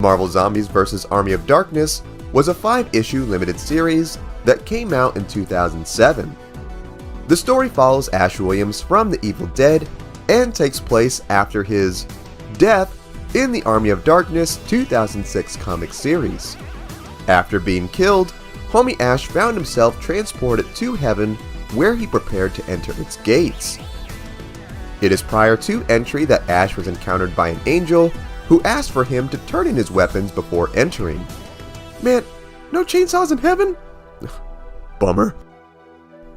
Marvel Zombies vs. Army of Darkness was a 5-issue limited series that came out in 2007. The story follows Ash Williams from The Evil Dead and takes place after his death in the Army of Darkness 2006 comic series. After being killed, homie Ash found himself transported to heaven where he prepared to enter its gates. It is prior to entry that Ash was encountered by an angel who asked for him to turn in his weapons before entering. Man, no chainsaws in heaven? Bummer.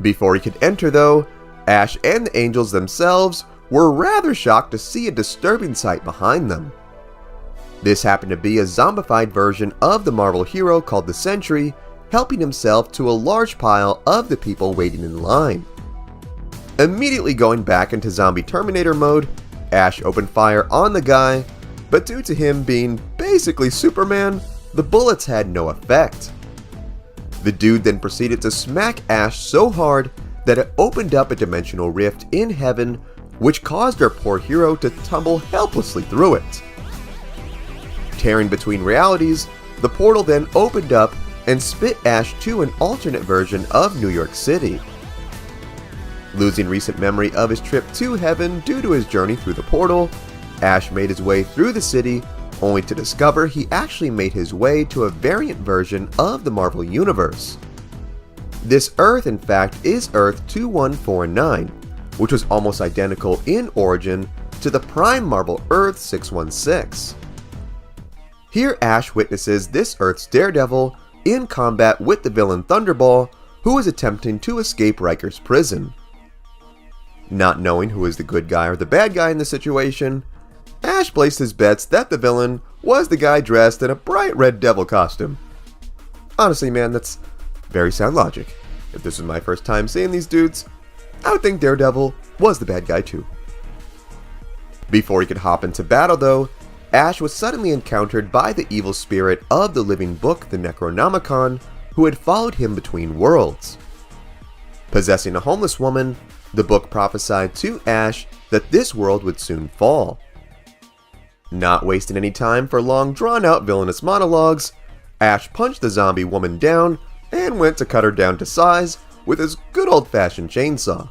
Before he could enter though, Ash and the angels themselves were rather shocked to see a disturbing sight behind them. This happened to be a zombified version of the Marvel hero called the Sentry, helping himself to a large pile of the people waiting in line. Immediately going back into zombie Terminator mode, Ash opened fire on the guy, but due to him being basically Superman, the bullets had no effect. The dude then proceeded to smack Ash so hard that it opened up a dimensional rift in heaven, which caused our poor hero to tumble helplessly through it. Tearing between realities, the portal then opened up and spit Ash to an alternate version of New York City. Losing recent memory of his trip to heaven due to his journey through the portal, Ash made his way through the city, only to discover he actually made his way to a variant version of the Marvel Universe. This Earth, in fact, is Earth 2149, which was almost identical in origin to the prime Marvel Earth 616. Here Ash witnesses this Earth's Daredevil in combat with the villain Thunderball, who is attempting to escape Riker's prison. Not knowing who is the good guy or the bad guy in the situation, Ash placed his bets that the villain was the guy dressed in a bright red devil costume. Honestly, man, that's very sound logic. If this was my first time seeing these dudes, I would think Daredevil was the bad guy too. Before he could hop into battle though, Ash was suddenly encountered by the evil spirit of the living book, the Necronomicon, who had followed him between worlds. Possessing a homeless woman, the book prophesied to Ash that this world would soon fall. Not wasting any time for long drawn-out villainous monologues, Ash punched the zombie woman down and went to cut her down to size with his good old-fashioned chainsaw.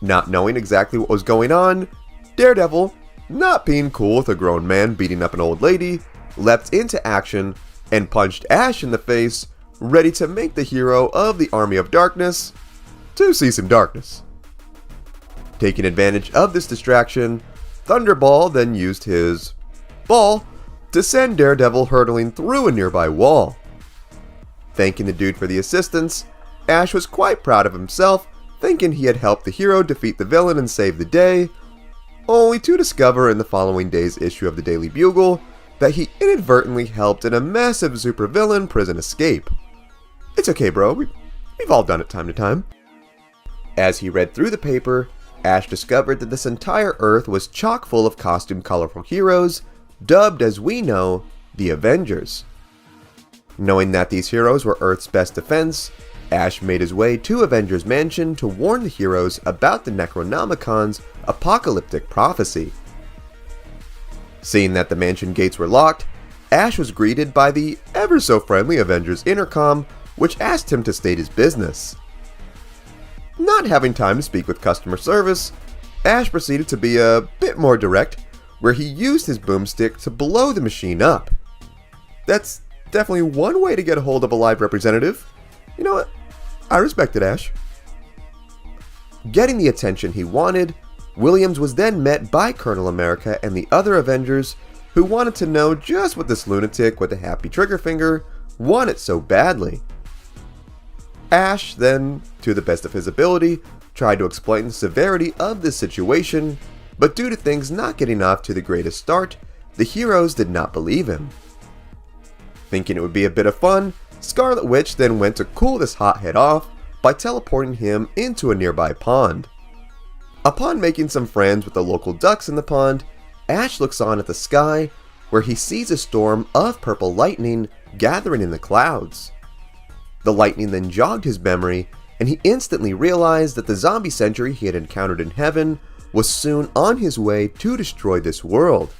Not knowing exactly what was going on, Daredevil, not being cool with a grown man beating up an old lady, leapt into action and punched Ash in the face, ready to make the hero of the Army of Darkness to see some darkness. Taking advantage of this distraction, Thunderball then used his ball to send Daredevil hurtling through a nearby wall. Thanking the dude for the assistance, Ash was quite proud of himself, thinking he had helped the hero defeat the villain and save the day, only to discover in the following day's issue of the Daily Bugle that he inadvertently helped in a massive supervillain prison escape. It's okay, bro, we've all done it time to time. As he read through the paper, Ash discovered that this entire Earth was chock full of costumed colorful heroes, dubbed as we know, the Avengers. Knowing that these heroes were Earth's best defense, Ash made his way to Avengers Mansion to warn the heroes about the Necronomicon's apocalyptic prophecy. Seeing that the mansion gates were locked, Ash was greeted by the ever-so-friendly Avengers intercom, which asked him to state his business. Not having time to speak with customer service, Ash proceeded to be a bit more direct, where he used his boomstick to blow the machine up. That's definitely one way to get a hold of a live representative. You know what? I respect it, Ash. Getting the attention he wanted, Williams was then met by Colonel America and the other Avengers, who wanted to know just what this lunatic with a happy trigger finger wanted so badly. Ash then, to the best of his ability, tried to explain the severity of this situation, but due to things not getting off to the greatest start, the heroes did not believe him. Thinking it would be a bit of fun, Scarlet Witch then went to cool this hothead off by teleporting him into a nearby pond. Upon making some friends with the local ducks in the pond, Ash looks on at the sky, where he sees a storm of purple lightning gathering in the clouds. The lightning then jogged his memory, and he instantly realized that the zombie sentry he had encountered in heaven was soon on his way to destroy this world.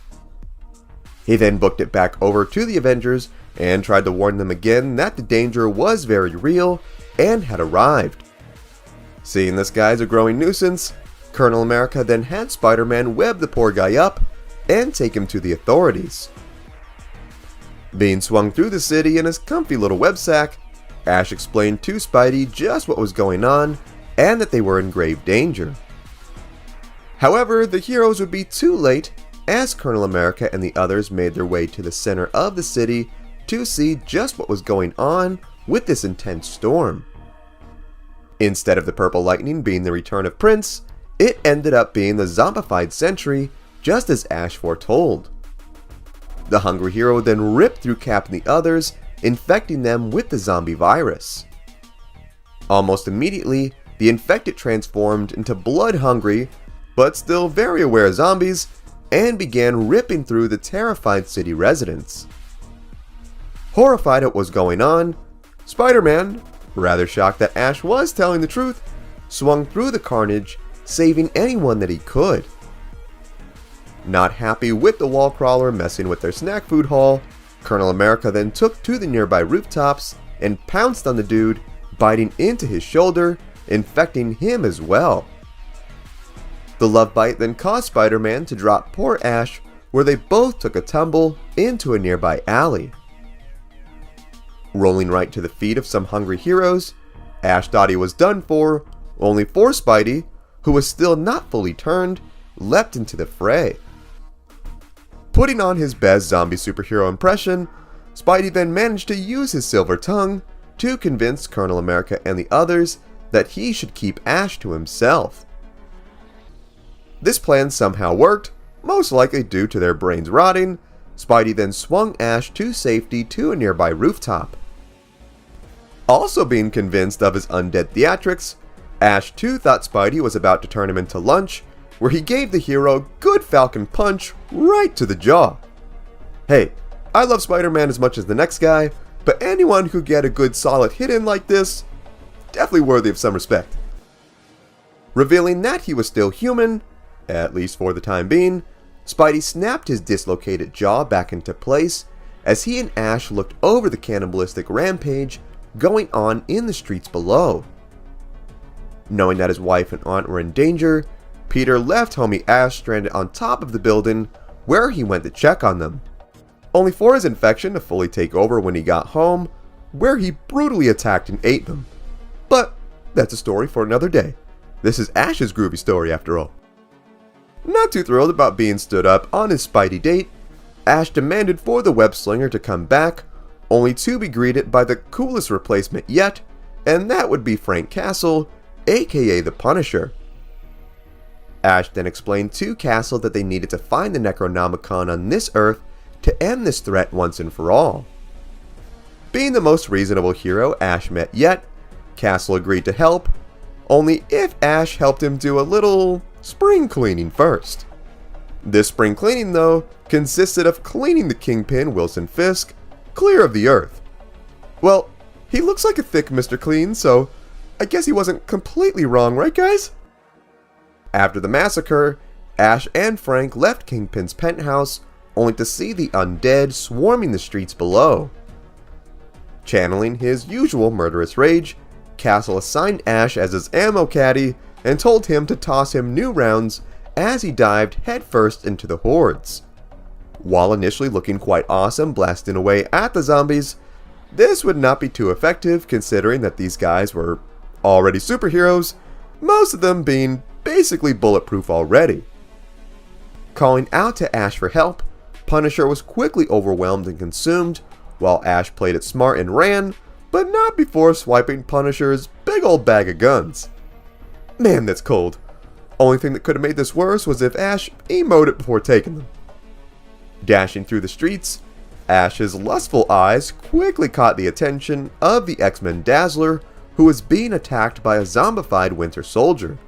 He then booked it back over to the Avengers and tried to warn them again that the danger was very real and had arrived. Seeing this guy as a growing nuisance, Colonel America then had Spider-Man web the poor guy up and take him to the authorities. Being swung through the city in his comfy little web sack, Ash explained to Spidey just what was going on and that they were in grave danger. However, the heroes would be too late as Colonel America and the others made their way to the center of the city to see just what was going on with this intense storm. Instead of the purple lightning being the return of Prince, it ended up being the zombified Sentry, just as Ash foretold. The hungry hero then ripped through Cap and the others, infecting them with the zombie virus. Almost immediately, the infected transformed into blood-hungry, but still very aware zombies, and began ripping through the terrified city residents. Horrified at what was going on, Spider-Man, rather shocked that Ash was telling the truth, swung through the carnage, saving anyone that he could. Not happy with the wall crawler messing with their snack food haul, Colonel America then took to the nearby rooftops and pounced on the dude, biting into his shoulder, infecting him as well. The love bite then caused Spider-Man to drop poor Ash, where they both took a tumble into a nearby alley. Rolling right to the feet of some hungry heroes, Ash thought he was done for, only for Spidey, who was still not fully turned, leapt into the fray. Putting on his best zombie superhero impression, Spidey then managed to use his silver tongue to convince Colonel America and the others that he should keep Ash to himself. This plan somehow worked, most likely due to their brains rotting. Spidey then swung Ash to safety to a nearby rooftop. Also being convinced of his undead theatrics, Ash too thought Spidey was about to turn him into lunch, where he gave the hero a good Falcon punch right to the jaw. Hey, I love Spider-Man as much as the next guy, but anyone who get a good solid hit in like this, definitely worthy of some respect. Revealing that he was still human, at least for the time being, Spidey snapped his dislocated jaw back into place as he and Ash looked over the cannibalistic rampage going on in the streets below. Knowing that his wife and aunt were in danger, Peter left homie Ash stranded on top of the building where he went to check on them, only for his infection to fully take over when he got home, where he brutally attacked and ate them. But that's a story for another day. This is Ash's groovy story after all. Not too thrilled about being stood up on his Spidey date, Ash demanded for the web slinger to come back, only to be greeted by the coolest replacement yet, and that would be Frank Castle, aka the Punisher. Ash then explained to Castle that they needed to find the Necronomicon on this Earth to end this threat once and for all. Being the most reasonable hero Ash met yet, Castle agreed to help, only if Ash helped him do a little spring cleaning first. This spring cleaning, though, consisted of cleaning the Kingpin Wilson Fisk clear of the Earth. Well, he looks like a thick Mr. Clean, so I guess he wasn't completely wrong, right guys? After the massacre, Ash and Frank left Kingpin's penthouse only to see the undead swarming the streets below. Channeling his usual murderous rage, Castle assigned Ash as his ammo caddy and told him to toss him new rounds as he dived headfirst into the hordes. While initially looking quite awesome blasting away at the zombies, this would not be too effective considering that these guys were already superheroes, most of them being basically bulletproof already. Calling out to Ash for help, Punisher was quickly overwhelmed and consumed, while Ash played it smart and ran, but not before swiping Punisher's big old bag of guns. Man, that's cold. Only thing that could have made this worse was if Ash emoted before taking them. Dashing through the streets, Ash's lustful eyes quickly caught the attention of the X-Men Dazzler, who was being attacked by a zombified Winter Soldier.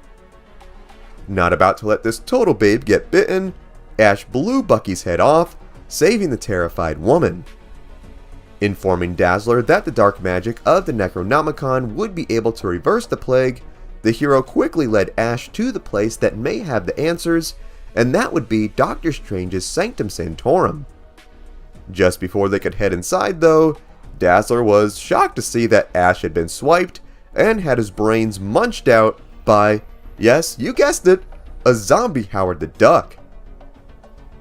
Not about to let this total babe get bitten, Ash blew Bucky's head off, saving the terrified woman. Informing Dazzler that the dark magic of the Necronomicon would be able to reverse the plague, the hero quickly led Ash to the place that may have the answers, and that would be Doctor Strange's Sanctum Sanctorum. Just before they could head inside though, Dazzler was shocked to see that Ash had been swiped and had his brains munched out by, yes, you guessed it, a zombie Howard the Duck.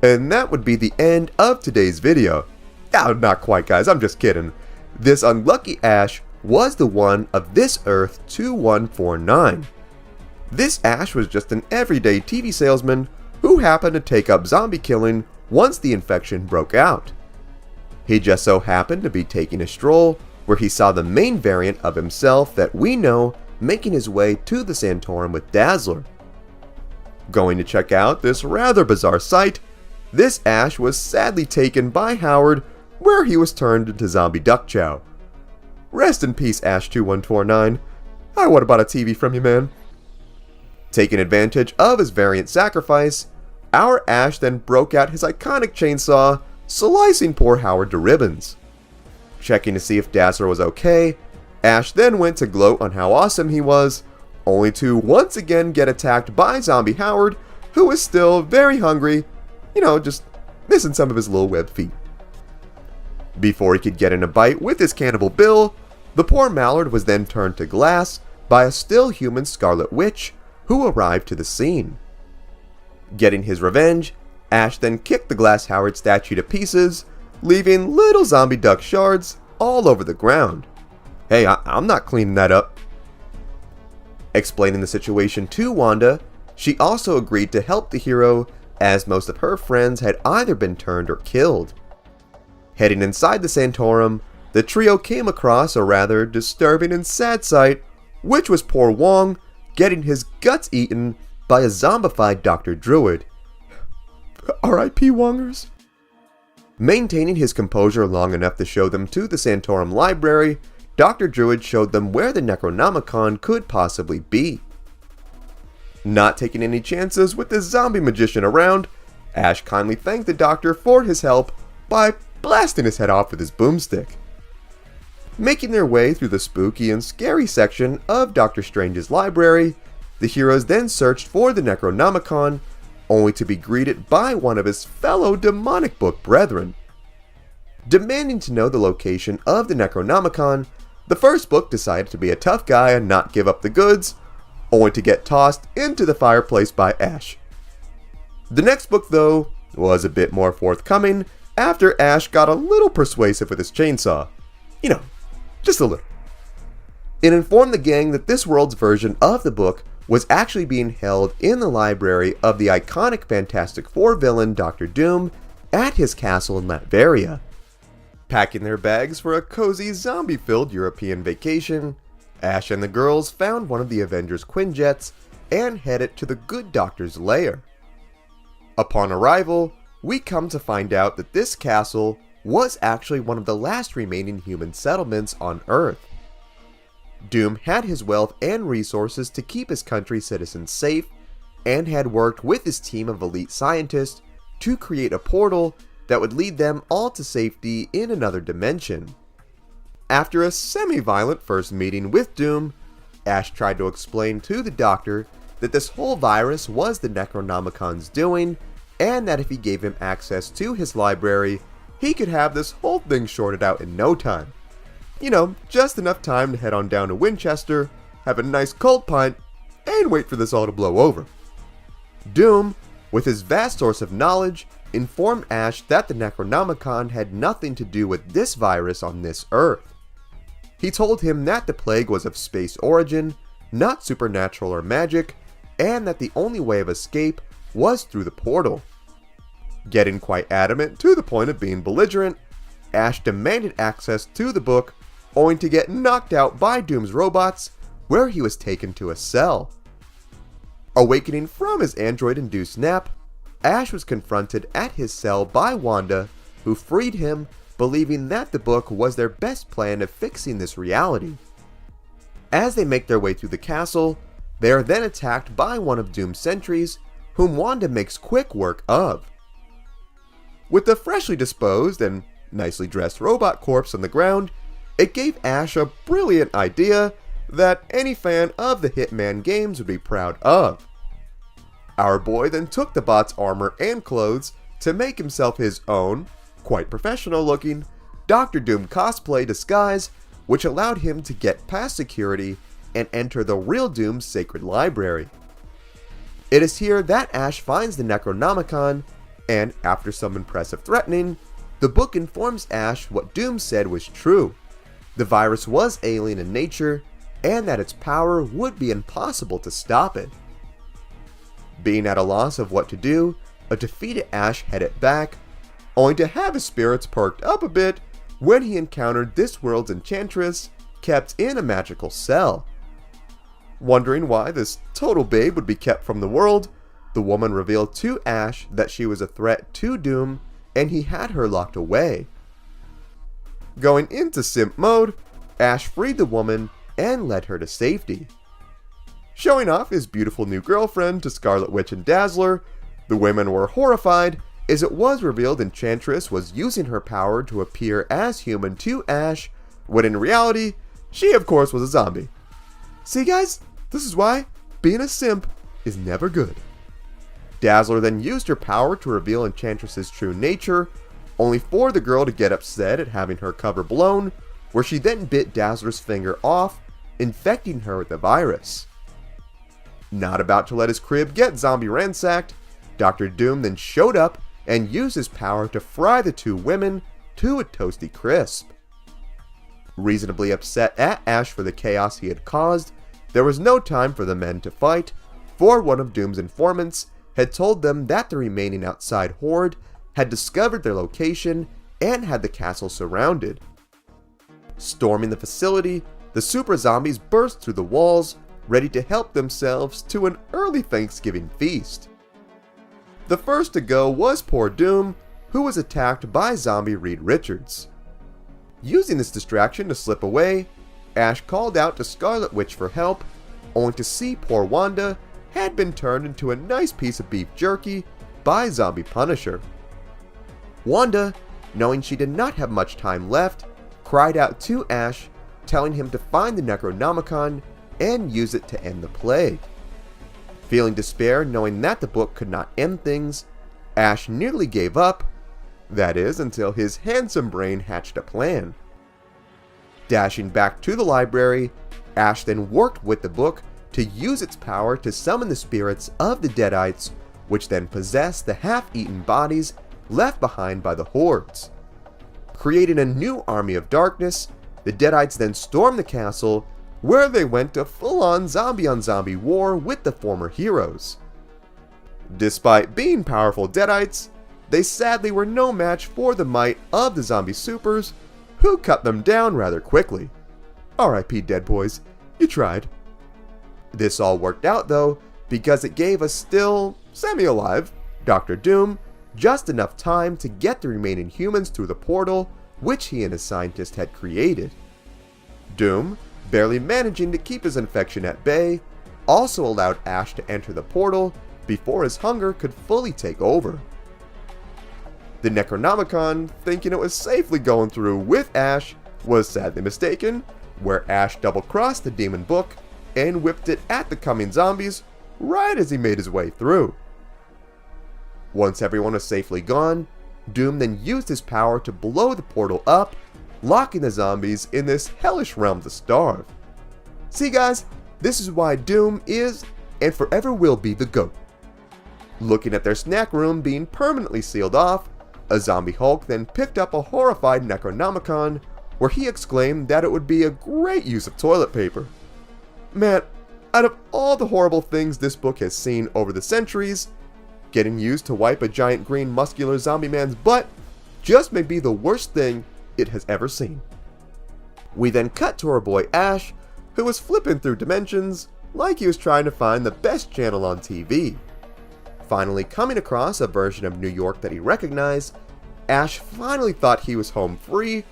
And that would be the end of today's video. Oh, not quite guys, I'm just kidding. This unlucky Ash was the one of this Earth 2149. This Ash was just an everyday TV salesman who happened to take up zombie killing once the infection broke out. He just so happened to be taking a stroll where he saw the main variant of himself that we know making his way to the Santorum with Dazzler. Going to check out this rather bizarre sight, this Ash was sadly taken by Howard where he was turned into zombie duck chow. Rest in peace Ash 2149. What about a TV from you, man? Taking advantage of his variant sacrifice, our Ash then broke out his iconic chainsaw, slicing poor Howard to ribbons. Checking to see if Dazzler was okay, Ash then went to gloat on how awesome he was, only to once again get attacked by zombie Howard, who was still very hungry, just missing some of his little webbed feet. Before he could get in a bite with his cannibal Bill, the poor Mallard was then turned to glass by a still human Scarlet Witch, who arrived to the scene. Getting his revenge, Ash then kicked the glass Howard statue to pieces, leaving little zombie duck shards all over the ground. Hey, I'm not cleaning that up. Explaining the situation to Wanda, she also agreed to help the hero as most of her friends had either been turned or killed. Heading inside the Santorum, the trio came across a rather disturbing and sad sight, which was poor Wong getting his guts eaten by a zombified Dr. Druid. R.I.P. Wongers. Maintaining his composure long enough to show them to the Santorum library, Dr. Druid showed them where the Necronomicon could possibly be. Not taking any chances with the zombie magician around, Ash kindly thanked the doctor for his help by blasting his head off with his boomstick. Making their way through the spooky and scary section of Doctor Strange's library, the heroes then searched for the Necronomicon, only to be greeted by one of his fellow demonic book brethren. Demanding to know the location of the Necronomicon, the first book decided to be a tough guy and not give up the goods, only to get tossed into the fireplace by Ash. The next book, though, was a bit more forthcoming after Ash got a little persuasive with his chainsaw. Just a little. It informed the gang that this world's version of the book was actually being held in the library of the iconic Fantastic Four villain Dr. Doom at his castle in Latveria. Packing their bags for a cozy zombie-filled European vacation, Ash and the girls found one of the Avengers Quinjets and headed to the good doctor's lair. Upon arrival, we come to find out that this castle was actually one of the last remaining human settlements on Earth. Doom had his wealth and resources to keep his country's citizens safe, and had worked with his team of elite scientists to create a portal that would lead them all to safety in another dimension. After a semi-violent first meeting with Doom, Ash tried to explain to the doctor that this whole virus was the Necronomicon's doing, and that if he gave him access to his library, he could have this whole thing sorted out in no time. Just enough time to head on down to Winchester, have a nice cold pint, and wait for this all to blow over. Doom, with his vast source of knowledge, informed Ash that the Necronomicon had nothing to do with this virus on this Earth. He told him that the plague was of space origin, not supernatural or magic, and that the only way of escape was through the portal. Getting quite adamant to the point of being belligerent, Ash demanded access to the book, only to get knocked out by Doom's robots, where he was taken to a cell. Awakening from his android-induced nap, Ash was confronted at his cell by Wanda, who freed him, believing that the book was their best plan of fixing this reality. As they make their way through the castle, they are then attacked by one of Doom's sentries, whom Wanda makes quick work of. With the freshly disposed and nicely dressed robot corpse on the ground, it gave Ash a brilliant idea that any fan of the Hitman games would be proud of. Our boy then took the bot's armor and clothes to make himself his own, quite professional looking, Doctor Doom cosplay disguise, which allowed him to get past security and enter the real Doom's sacred library. It is here that Ash finds the Necronomicon, and after some impressive threatening, the book informs Ash what Doom said was true. The virus was alien in nature, and that its power would be impossible to stop it. Being at a loss of what to do, a defeated Ash headed back, only to have his spirits perked up a bit when he encountered this world's enchantress kept in a magical cell. Wondering why this total babe would be kept from the world, the woman revealed to Ash that she was a threat to Doom and he had her locked away. Going into simp mode, Ash freed the woman and led her to safety. Showing off his beautiful new girlfriend to Scarlet Witch and Dazzler, the women were horrified as it was revealed Enchantress was using her power to appear as human to Ash, when in reality, she of course was a zombie. See guys, this is why being a simp is never good. Dazzler then used her power to reveal Enchantress's true nature, only for the girl to get upset at having her cover blown, where she then bit Dazzler's finger off, infecting her with the virus. Not about to let his crib get zombie ransacked, Dr. Doom then showed up and used his power to fry the two women to a toasty crisp. Reasonably upset at Ash for the chaos he had caused, there was no time for the men to fight, for one of Doom's informants had told them that the remaining outside horde had discovered their location and had the castle surrounded. Storming the facility, the super zombies burst through the walls, ready to help themselves to an early Thanksgiving feast. The first to go was poor Doom, who was attacked by zombie Reed Richards. Using this distraction to slip away, Ash called out to Scarlet Witch for help, only to see poor Wanda had been turned into a nice piece of beef jerky by zombie Punisher. Wanda, knowing she did not have much time left, cried out to Ash, telling him to find the Necronomicon and use it to end the plague. Feeling despair knowing that the book could not end things, Ash nearly gave up, that is until his handsome brain hatched a plan. Dashing back to the library, Ash then worked with the book to use its power to summon the spirits of the Deadites, which then possessed the half-eaten bodies left behind by the hordes. Creating a new army of darkness, the Deadites then stormed the castle, where they went to full-on zombie-on-zombie war with the former heroes. Despite being powerful Deadites, they sadly were no match for the might of the zombie supers, who cut them down rather quickly. R.I.P. Dead Boys, you tried. This all worked out though, because it gave us still semi-alive Dr. Doom just enough time to get the remaining humans through the portal which he and his scientist had created. Doom, barely managing to keep his infection at bay, also allowed Ash to enter the portal before his hunger could fully take over. The Necronomicon, thinking it was safely going through with Ash, was sadly mistaken, where Ash double-crossed the demon book and whipped it at the coming zombies right as he made his way through. Once everyone was safely gone, Doom then used his power to blow the portal up, locking the zombies in this hellish realm to starve. See guys, this is why Doom is and forever will be the GOAT. Looking at their snack room being permanently sealed off, a zombie Hulk then picked up a horrified Necronomicon, where he exclaimed that it would be a great use of toilet paper. Man, out of all the horrible things this book has seen over the centuries, getting used to wipe a giant green muscular zombie man's butt just may be the worst thing it has ever seen. We then cut to our boy Ash, who was flipping through dimensions like he was trying to find the best channel on TV. Finally coming across a version of New York that he recognized, Ash finally thought he was home free,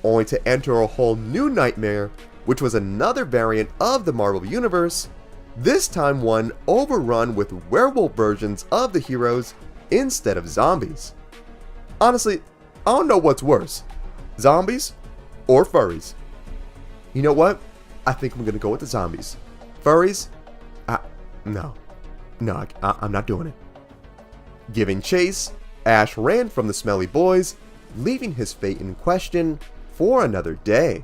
only to enter a whole new nightmare, which was another variant of the Marvel Universe, this time one overrun with werewolf versions of the heroes instead of zombies. Honestly, I don't know what's worse, zombies or furries. You know what? I think I'm gonna go with the zombies. Furries? No, I'm not doing it. Giving chase, Ash ran from the smelly boys, leaving his fate in question for another day.